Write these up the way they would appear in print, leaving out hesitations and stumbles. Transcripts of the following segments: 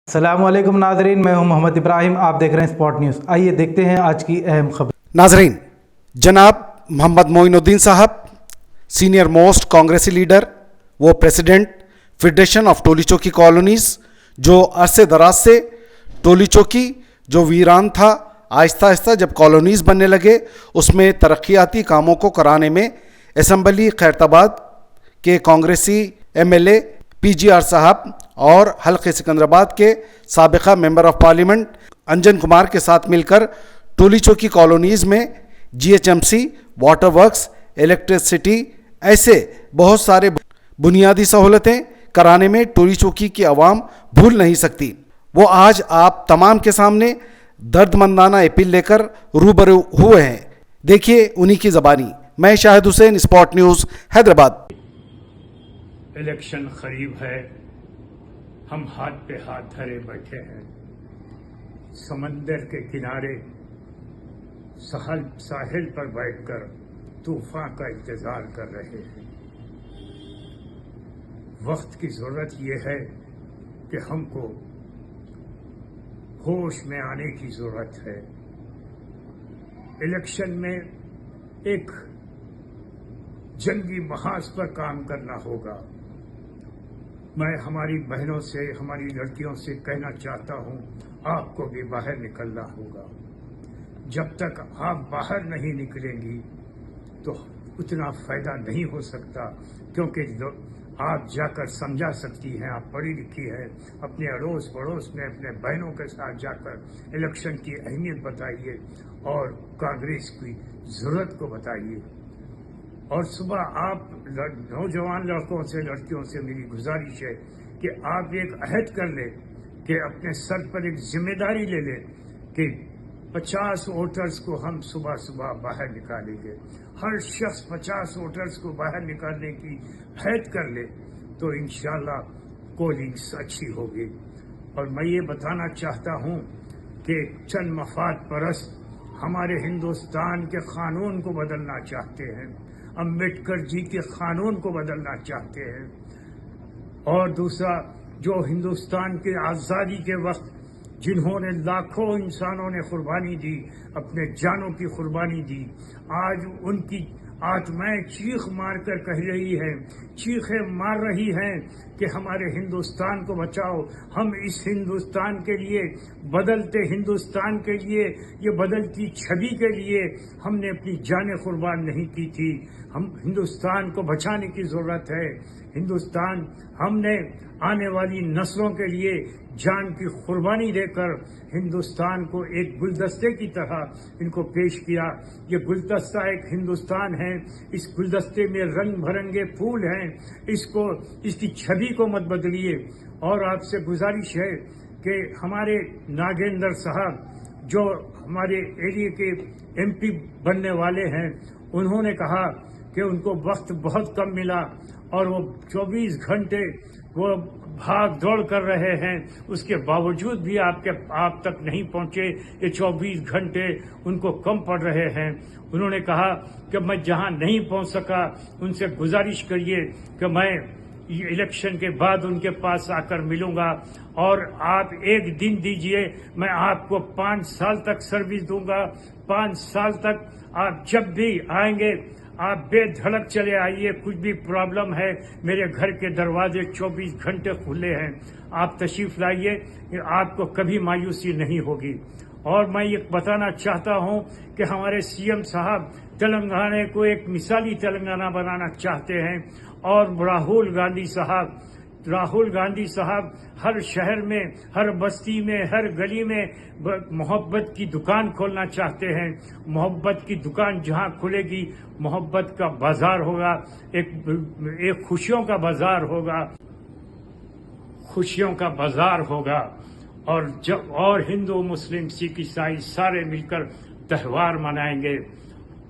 السلام علیکم ناظرین، میں ہوں محمد ابراہیم، آپ دیکھ رہے ہیں اسپاٹ نیوز۔ آئیے دیکھتے ہیں آج کی اہم خبر۔ ناظرین، جناب محمد معین الدین صاحب سینئر موسٹ کانگریسی لیڈر، وہ president federation of Toli Chowki colonies, جو عرصے دراز سے ٹولی چوکی جو ویران تھا، آہستہ آہستہ جب کالونیز بننے لگے اس میں ترقیاتی کاموں کو کرانے میں اسمبلی خیرتآباد کے کانگریسی M L A P G R صاحب اور حلقہ سکندرآباد کے سابقہ member of parliament Anjan Kumar کے ساتھ مل کر ٹولی چوکی کالونیز میں G H M C, water works, electricity, ایسے بہت سارے بنیادی سہولتیں کرانے میں ٹولی چوکی کی عوام بھول نہیں سکتی۔ وہ آج آپ تمام کے سامنے درد مندانہ اپیل لے کر روبرو ہوئے ہیں۔ دیکھیے انہی کی زبانی۔ میں شاہد حسین، اسپاٹ نیوز، حیدرآباد۔ الیکشن قریب ہے، ہم ہاتھ پہ ہاتھ دھرے بیٹھے ہیں، سمندر کے کنارے ساحل پر بیٹھ کر طوفان کا انتظار کر رہے ہیں۔ وقت کی ضرورت یہ ہے کہ ہم کو ہوش میں آنے کی ضرورت ہے۔ الیکشن میں ایک جنگی محاذ پر کام کرنا ہوگا۔ میں ہماری بہنوں سے، ہماری لڑکیوں سے کہنا چاہتا ہوں، آپ کو بھی باہر نکلنا ہوگا۔ جب تک آپ باہر نہیں نکلیں گی تو اتنا فائدہ نہیں ہو سکتا، کیونکہ آپ جا کر سمجھا سکتی ہیں، آپ پڑھی لکھی ہیں، اپنے اڑوس پڑوس میں اپنے بہنوں کے ساتھ جا کر الیکشن کی اہمیت بتائیے اور کانگریس کی ضرورت کو بتائیے۔ اور صبح آپ نوجوان لڑکوں سے، لڑکیوں سے میری گزارش ہے کہ آپ ایک عہد کر لیں کہ اپنے سر پر ایک ذمہ داری لے لیں کہ 50 ووٹرز کو ہم صبح صبح باہر نکالیں گے۔ ہر شخص 50 ووٹرز کو باہر نکالنے کی عہد کر لے تو انشاءاللہ پولنگ اچھی ہوگی۔ اور میں یہ بتانا چاہتا ہوں کہ چند مفاد پرست ہمارے ہندوستان کے قانون کو بدلنا چاہتے ہیں، امبیڈکر جی کے قانون کو بدلنا چاہتے ہیں، اور دوسرا جو ہندوستان کے آزادی کے وقت جنہوں نے لاکھوں انسانوں نے قربانی دی، اپنے جانوں کی قربانی دی، آج ان کی آتمائیں چیخ مار کر کہہ رہی ہیں، چیخیں مار رہی ہیں کہ ہمارے ہندوستان کو بچاؤ۔ ہم اس ہندوستان کے لیے، بدلتے ہندوستان کے لیے، یہ بدلتی چھوی کے لیے ہم نے اپنی جانیں قربان نہیں کی تھی۔ ہم ہندوستان کو بچانے کی ضرورت ہے۔ ہندوستان، ہم نے آنے والی نسلوں کے لیے جان کی قربانی دے کر ہندوستان کو ایک گلدستے کی طرح ان کو پیش کیا۔ یہ گلدستہ ایک ہندوستان ہے، اس گلدستے میں رنگ برنگے پھول ہیں، اس کی چھوی کو مت بدلیے۔ اور آپ سے گزارش ہے کہ ہمارے ناگیندر صاحب جو ہمارے ایریے کے ایم پی بننے والے ہیں، انہوں نے کہا کہ ان کو وقت بہت کم ملا اور وہ 24 گھنٹے وہ بھاگ دوڑ کر رہے ہیں، اس کے باوجود بھی آپ تک نہیں پہنچے۔ یہ 24 گھنٹے ان کو کم پڑ رہے ہیں۔ انہوں نے کہا کہ میں جہاں نہیں پہنچ سکا ان سے گزارش کریے کہ میں الیکشن کے بعد ان کے پاس آ کر ملوں گا، اور آپ ایک دن دیجئے، میں آپ کو 5 سال تک سروس دوں گا۔ 5 سال تک آپ جب بھی آئیں گے آپ بے دھڑک چلے آئیے، کچھ بھی پرابلم ہے میرے گھر کے دروازے 24 گھنٹے کھلے ہیں، آپ تشریف لائیے، آپ کو کبھی مایوسی نہیں ہوگی۔ اور میں یہ بتانا چاہتا ہوں کہ ہمارے سی ایم صاحب تلنگانہ کو ایک مثالی تلنگانہ بنانا چاہتے ہیں، اور راہل گاندھی صاحب ہر شہر میں، ہر بستی میں، ہر گلی میں محبت کی دکان کھولنا چاہتے ہیں۔ محبت کی دکان جہاں کھلے گی، محبت کا بازار ہوگا، ایک خوشیوں کا بازار ہوگا، خوشیوں کا بازار ہوگا، اور ہندو، مسلم، سکھ، عیسائی سارے مل کر تہوار منائیں گے،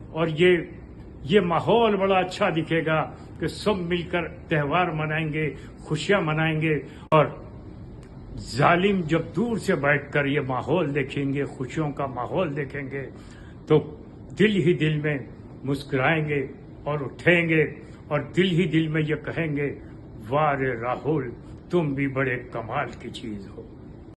اور یہ ماحول بڑا اچھا دکھے گا کہ سب مل کر تہوار منائیں گے، خوشیاں منائیں گے، اور ظالم جب دور سے بیٹھ کر یہ ماحول دیکھیں گے، خوشیوں کا ماحول دیکھیں گے، تو دل ہی دل میں مسکرائیں گے اور اٹھیں گے، اور دل ہی دل میں یہ کہیں گے، واہ رے راہل، تم بھی بڑے کمال کی چیز ہو۔